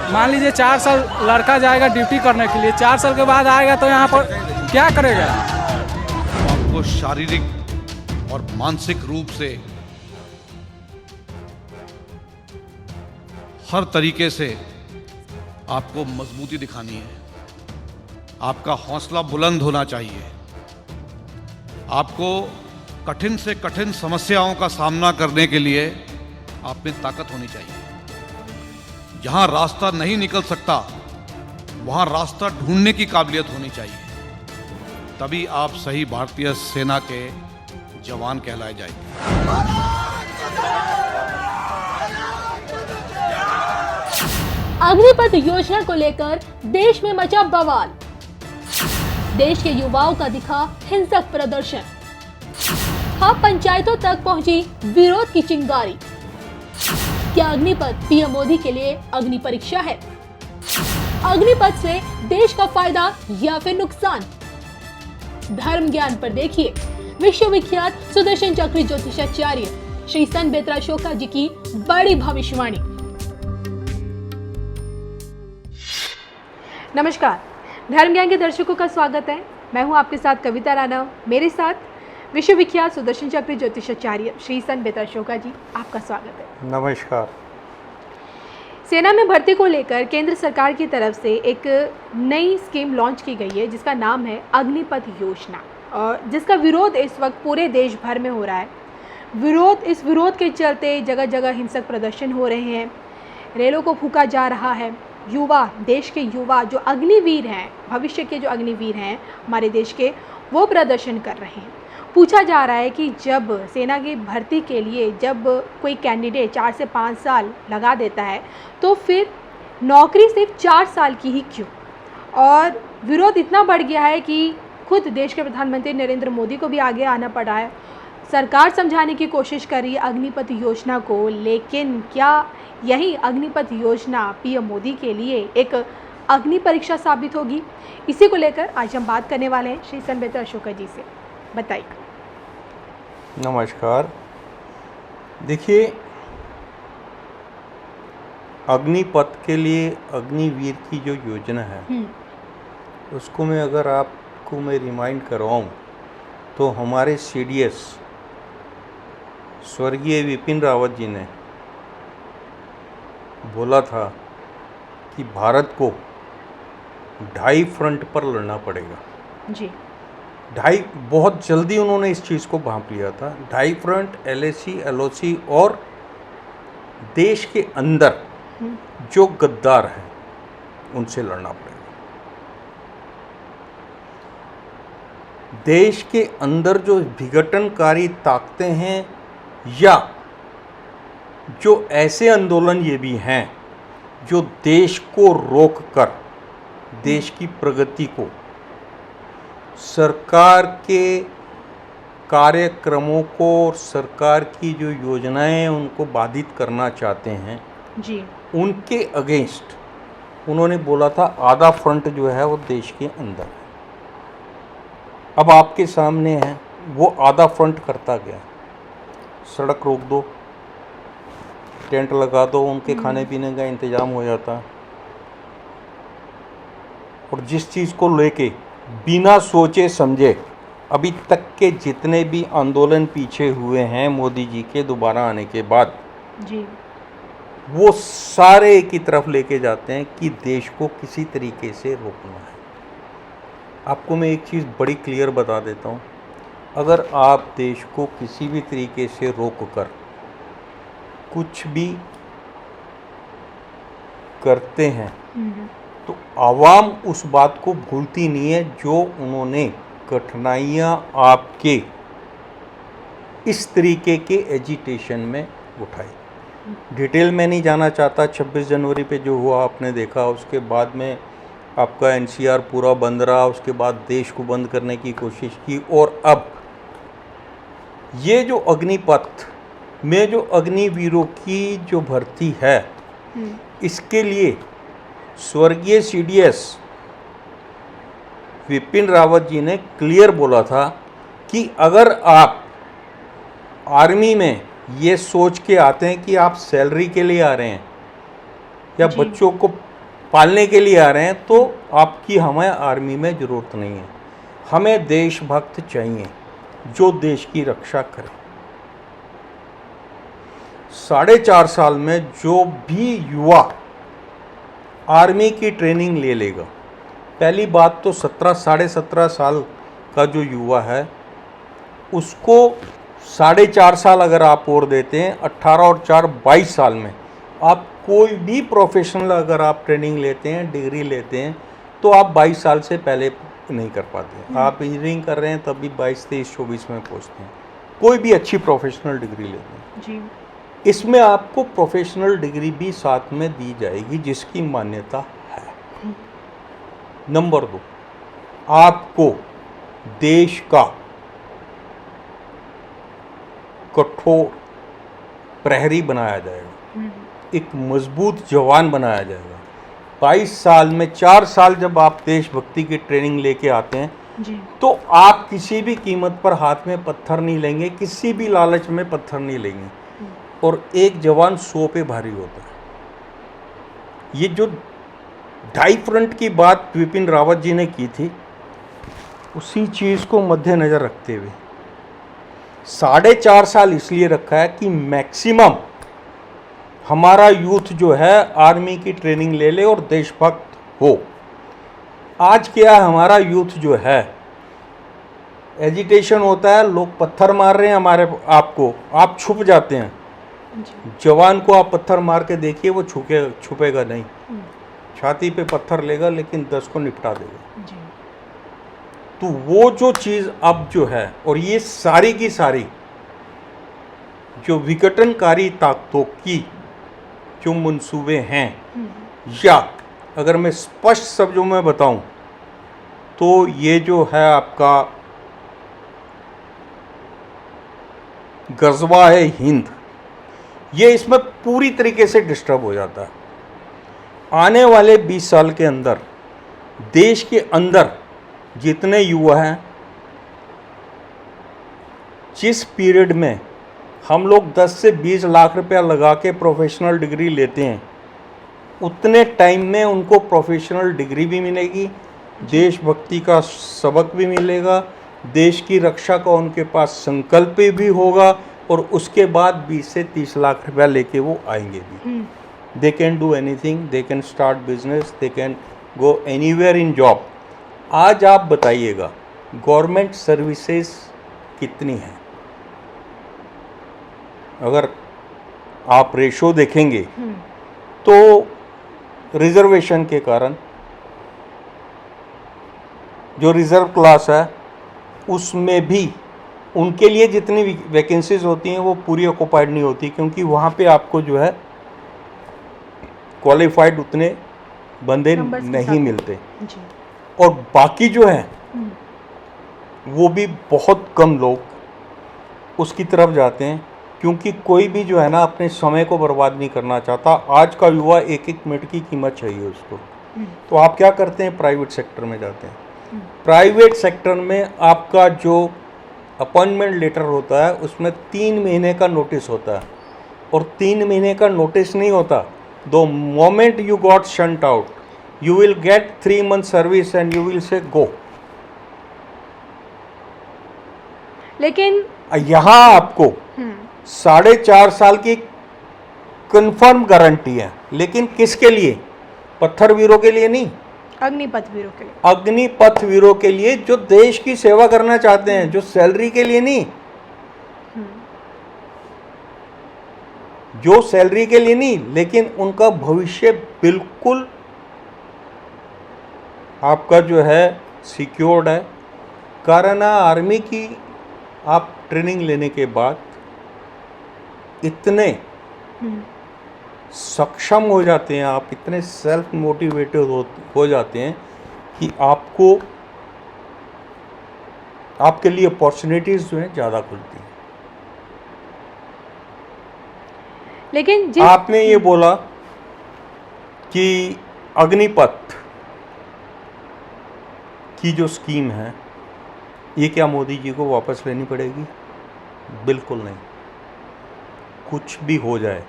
मान लीजिए 4 साल लड़का जाएगा ड्यूटी करने के लिए, 4 साल के बाद आएगा तो यहाँ पर क्या करेगा? आपको शारीरिक और मानसिक रूप से हर तरीके से आपको मजबूती दिखानी है। आपका हौसला बुलंद होना चाहिए। आपको कठिन से कठिन समस्याओं का सामना करने के लिए आप में ताकत होनी चाहिए। जहां रास्ता नहीं निकल सकता वहां रास्ता ढूंढने की काबिलियत होनी चाहिए। तभी आप सही भारतीय सेना के जवान कहलाए जाएंगे। अग्निपथ योजना को लेकर देश में मचा बवाल। देश के युवाओं का दिखा हिंसक प्रदर्शन। पंचायतों तक पहुंची विरोध की चिंगारी। क्या अग्निपथ पीएम मोदी के लिए अग्नि परीक्षा है? अग्निपथ से देश का फायदा या फिर नुकसान? धर्म ज्ञान पर देखिए विश्वविख्यात सुदर्शन चक्र ज्योतिषाचार्य श्री सन बेतरा शोका जी की बड़ी भविष्यवाणी। नमस्कार, धर्म ज्ञान के दर्शकों का स्वागत है। मैं हूं आपके साथ कविता राणा। मेरे साथ विश्वविख्यात सुदर्शन चक्र ज्योतिषाचार्य श्री सन बेतरा शोका जी, आपका स्वागत है। नमस्कार। सेना में भर्ती को लेकर केंद्र सरकार की तरफ से एक नई स्कीम लॉन्च की गई है जिसका नाम है अग्निपथ योजना, और जिसका विरोध इस वक्त पूरे देश भर में हो रहा है। इस विरोध के चलते जगह जगह हिंसक प्रदर्शन हो रहे हैं, रेलों को फूंका जा रहा है। देश के युवा जो अग्निवीर हैं, भविष्य के जो अग्निवीर हैं हमारे देश के, वो प्रदर्शन कर रहे हैं। पूछा जा रहा है कि जब सेना की भर्ती के लिए जब कोई कैंडिडेट 4 से 5 साल लगा देता है तो फिर नौकरी सिर्फ 4 साल की ही क्यों? और विरोध इतना बढ़ गया है कि खुद देश के प्रधानमंत्री नरेंद्र मोदी को भी आगे आना पड़ा है। सरकार समझाने की कोशिश कर रही है अग्निपथ योजना को, लेकिन क्या यही अग्निपथ योजना पीएम मोदी के लिए एक अग्नि परीक्षा साबित होगी? इसी को लेकर आज हम बात करने वाले हैं श्री सन बेतरा शोका जी से। बताइए। नमस्कार। देखिए, अग्निपथ के लिए अग्निवीर की जो योजना है उसको मैं रिमाइंड करवाऊं तो हमारे सीडीएस स्वर्गीय विपिन रावत जी ने बोला था कि भारत को 2.5 फ्रंट पर लड़ना पड़ेगा जी। बहुत जल्दी उन्होंने इस चीज़ को भांप लिया था। 2.5 फ्रंट, एलएसी, एलओसी और देश के अंदर जो गद्दार हैं उनसे लड़ना पड़ेगा। देश के अंदर जो विघटनकारी ताकतें हैं या जो ऐसे आंदोलन ये भी हैं जो देश को रोककर देश की प्रगति को, सरकार के कार्यक्रमों को और सरकार की जो योजनाएं हैं उनको बाधित करना चाहते हैं जी, उनके अगेंस्ट उन्होंने बोला था आधा फ्रंट जो है वो देश के अंदर है। अब आपके सामने है वो आधा फ्रंट करता गया। सड़क रोक दो, टेंट लगा दो, उनके खाने पीने का इंतजाम हो जाता। और जिस चीज़ को लेके बिना सोचे समझे अभी तक के जितने भी आंदोलन पीछे हुए हैं मोदी जी के दोबारा आने के बाद जी, वो सारे एक ही तरफ लेके जाते हैं कि देश को किसी तरीके से रोकना है। आपको मैं एक चीज़ बड़ी क्लियर बता देता हूँ, अगर आप देश को किसी भी तरीके से रोक कर कुछ भी करते हैं तो आवाम उस बात को भूलती नहीं है जो उन्होंने कठिनाइयाँ आपके इस तरीके के एजिटेशन में उठाई। डिटेल में नहीं जाना चाहता। 26 जनवरी पे जो हुआ आपने देखा, उसके बाद में आपका एनसीआर पूरा बंद रहा, उसके बाद देश को बंद करने की कोशिश की। और अब ये जो अग्निपथ में जो अग्निवीरों की जो भर्ती है इसके लिए स्वर्गीय सीडीएस विपिन रावत जी ने क्लियर बोला था कि अगर आप आर्मी में ये सोच के आते हैं कि आप सैलरी के लिए आ रहे हैं या बच्चों को पालने के लिए आ रहे हैं, तो आपकी हमें आर्मी में ज़रूरत नहीं है। हमें देशभक्त चाहिए जो देश की रक्षा करे। 4.5 साल में जो भी युवा आर्मी की ट्रेनिंग ले लेगा, पहली बात तो 17 साल का जो युवा है उसको 4.5 साल अगर आप और देते हैं, 18 और 4 22 साल में आप कोई भी प्रोफेशनल अगर आप ट्रेनिंग लेते हैं, डिग्री लेते हैं, तो आप 22 साल से पहले नहीं कर पाते। आप इंजीनियरिंग कर रहे हैं तब भी 22, 23, 24 में पहुंचते हैं। कोई भी अच्छी प्रोफेशनल डिग्री लेते हैं जी। इसमें आपको प्रोफेशनल डिग्री भी साथ में दी जाएगी जिसकी मान्यता है। नंबर 2, आपको देश का कठोर प्रहरी बनाया जाएगा, एक मजबूत जवान बनाया जाएगा। 22 साल में 4 साल जब आप देशभक्ति की ट्रेनिंग लेके आते हैं जी। तो आप किसी भी कीमत पर हाथ में पत्थर नहीं लेंगे, किसी भी लालच में पत्थर नहीं लेंगे। और एक जवान 100 पे भारी होता है। ये जो ढाई फ्रंट की बात विपिन रावत जी ने की थी, उसी चीज़ को मद्देनजर रखते हुए 4.5 साल इसलिए रखा है कि मैक्सिमम हमारा यूथ जो है आर्मी की ट्रेनिंग ले ले और देशभक्त हो। आज क्या है, हमारा यूथ जो है एजिटेशन होता है, लोग पत्थर मार रहे हैं हमारे आपको, आप छुप जाते हैं। जवान को आप पत्थर मार के देखिए, वो छुपेगा नहीं, छाती पे पत्थर लेगा लेकिन 10 को निपटा देगा जी। तो वो जो चीज़ अब जो है, और ये सारी की सारी जो विघटनकारी ताकतों की जो मंसूबे हैं, या अगर मैं स्पष्ट शब्दों में बताऊं तो ये जो है आपका गज़वा है हिंद, ये इसमें पूरी तरीके से डिस्टर्ब हो जाता है। आने वाले 20 साल के अंदर देश के अंदर जितने युवा हैं, जिस पीरियड में हम लोग 10 से 20 लाख रुपया लगा के प्रोफेशनल डिग्री लेते हैं, उतने टाइम में उनको प्रोफेशनल डिग्री भी मिलेगी, देशभक्ति का सबक भी मिलेगा, देश की रक्षा का उनके पास संकल्प भी होगा, और उसके बाद 20 से 30 लाख रुपया लेके वो आएंगे भी। They can do anything, they can start business, they can go anywhere in job. आज आप बताइएगा गवर्नमेंट सर्विसेज कितनी हैं? अगर आप रेशो देखेंगे तो रिजर्वेशन के कारण जो रिजर्व क्लास है उसमें भी उनके लिए जितनी वैकेंसीज होती हैं वो पूरी ऑक्युपाइड नहीं होती, क्योंकि वहाँ पे आपको जो है क्वालिफाइड उतने बंदे नहीं मिलते। जी। और बाकी जो है वो भी बहुत कम लोग उसकी तरफ जाते हैं, क्योंकि कोई भी जो है ना अपने समय को बर्बाद नहीं करना चाहता। आज का युवा 1-1 मिनट की कीमत चाहिए उसको। तो आप क्या करते हैं, प्राइवेट सेक्टर में जाते हैं। प्राइवेट सेक्टर में आपका जो अपॉइंटमेंट लेटर होता है उसमें 3 महीने का नोटिस होता है, और 3 महीने का नोटिस नहीं होता। The moment you got shunt out you will get 3 month service and you will say go. लेकिन यहाँ आपको 4.5 साल की कंफर्म गारंटी है, लेकिन किसके लिए? पत्थर वीरों के लिए नहीं, अग्निपथ वीरों के लिए। अग्निपथ वीरों के लिए जो देश की सेवा करना चाहते हैं, जो सैलरी के लिए नहीं, जो सैलरी के लिए नहीं, लेकिन उनका भविष्य बिल्कुल आपका जो है सिक्योर्ड है। कारण आर्मी की आप ट्रेनिंग लेने के बाद इतने सक्षम हो जाते हैं, आप इतने सेल्फ मोटिवेटेड हो जाते हैं कि आपको आपके लिए अपॉर्चुनिटीज जो हैं ज़्यादा खुलती हैं। लेकिन आपने ये बोला कि अग्निपथ की जो स्कीम है ये क्या मोदी जी को वापस लेनी पड़ेगी? बिल्कुल नहीं, कुछ भी हो जाए,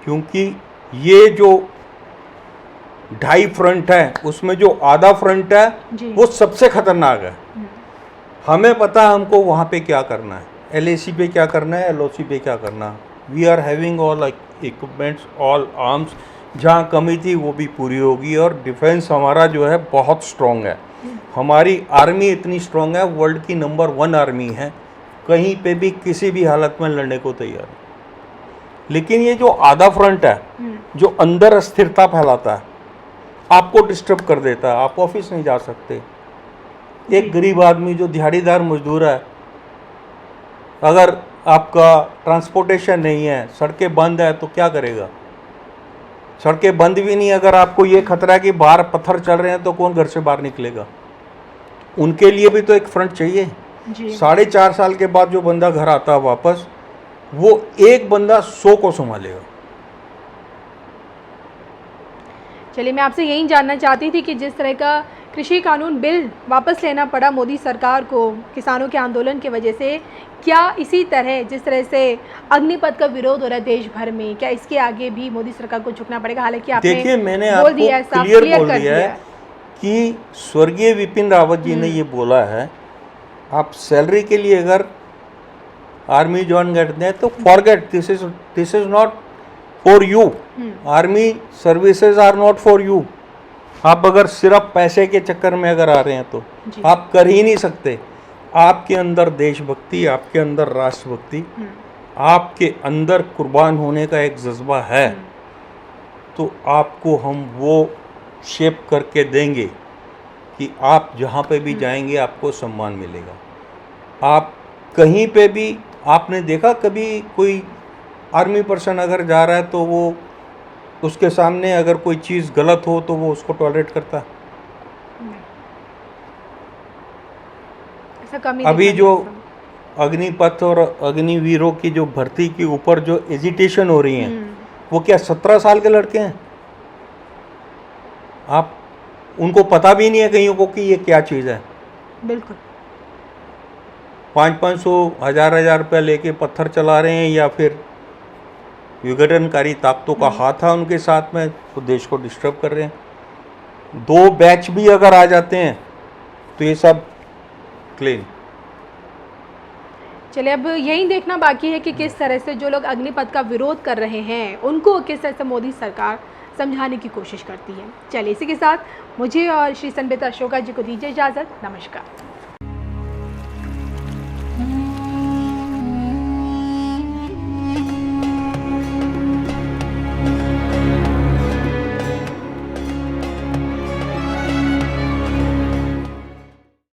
क्योंकि ये जो ढाई फ्रंट है, उसमें जो आधा फ्रंट है जी। वो सबसे खतरनाक है। हमें पता है हमको वहाँ पे क्या करना है, LAC पे क्या करना है, LOC पे क्या करना है। We are having all equipments, all arms. जहाँ कमी थी वो भी पूरी होगी। और डिफेंस हमारा जो है बहुत स्ट्रॉन्ग है। हमारी आर्मी इतनी स्ट्रॉन्ग है, वर्ल्ड की नंबर 1 आर्मी है, कहीं पे भी किसी भी हालत में लड़ने को तैयार है। लेकिन ये जो आधा फ्रंट है, जो अंदर अस्थिरता फैलाता है, आपको डिस्टर्ब कर देता है, आप ऑफिस नहीं जा सकते। एक गरीब आदमी जो दिहाड़ीदार मजदूर है, अगर आपका ट्रांसपोर्टेशन नहीं है, सड़कें बंद है, तो क्या करेगा? सड़कें बंद भी नहीं, अगर आपको ये खतरा है कि बाहर पत्थर चल रहे हैं, तो कौन घर से बाहर निकलेगा? उनके लिए भी तो एक फ्रंट चाहिए। 4.5 साल के बाद जो बंदा घर आता है वापस, वो एक बंदा 100 को संभालेगा। चलिए, मैं आपसे यही जानना चाहती थी कि जिस तरह का कृषि कानून बिल वापस लेना पड़ा मोदी सरकार को किसानों के आंदोलन की वजह से, क्या इसी तरह जिस तरह से अग्निपथ का विरोध हो रहा है देश भर में, क्या इसके आगे भी मोदी सरकार को झुकना पड़ेगा? हालांकि आपने देखिए, मैंने बोल आपको दिया है, साफ क्लियर क्लियर बोल कर दिया दिया है कि स्वर्गीय विपिन रावत जी ने ये बोला है, आप सैलरी के लिए अगर आर्मी ज्वाइन करते हैं तो forget, this is not for you. Army services are not for you. आप अगर सिर्फ पैसे के चक्कर में अगर आ रहे हैं तो आप कर ही नहीं सकते। आपके अंदर देशभक्ति, आपके अंदर राष्ट्रभक्ति, आपके अंदर कुर्बान होने का एक जज्बा है, तो आपको हम वो शेप करके देंगे कि आप जहाँ पे भी जाएंगे आपको सम्मान मिलेगा। आप कहीं पे भी, आपने देखा कभी कोई आर्मी पर्सन अगर जा रहा है तो वो उसके सामने अगर कोई चीज़ गलत हो तो वो उसको टॉलरेट करता है? अभी जो अग्निपथ और अग्निवीरों की जो भर्ती के ऊपर जो एजिटेशन हो रही है, वो क्या 17 साल के लड़के हैं? आप उनको पता भी नहीं है कईयों को कि ये क्या चीज़ है। बिल्कुल 500-500 1000 रुपया लेके पत्थर चला रहे हैं, या फिर विघटनकारी ताकतों का हाथ है उनके साथ में, तो देश को डिस्टर्ब कर रहे हैं। 2 बैच भी अगर आ जाते हैं तो ये सब क्लीन। चलिए, अब यही देखना बाकी है कि किस तरह से जो लोग अग्निपथ का विरोध कर रहे हैं उनको किस तरह से मोदी सरकार समझाने की कोशिश करती है। चलिए, इसी के साथ मुझे और श्री संबित अशोका जी को दीजिए इजाज़त। नमस्कार।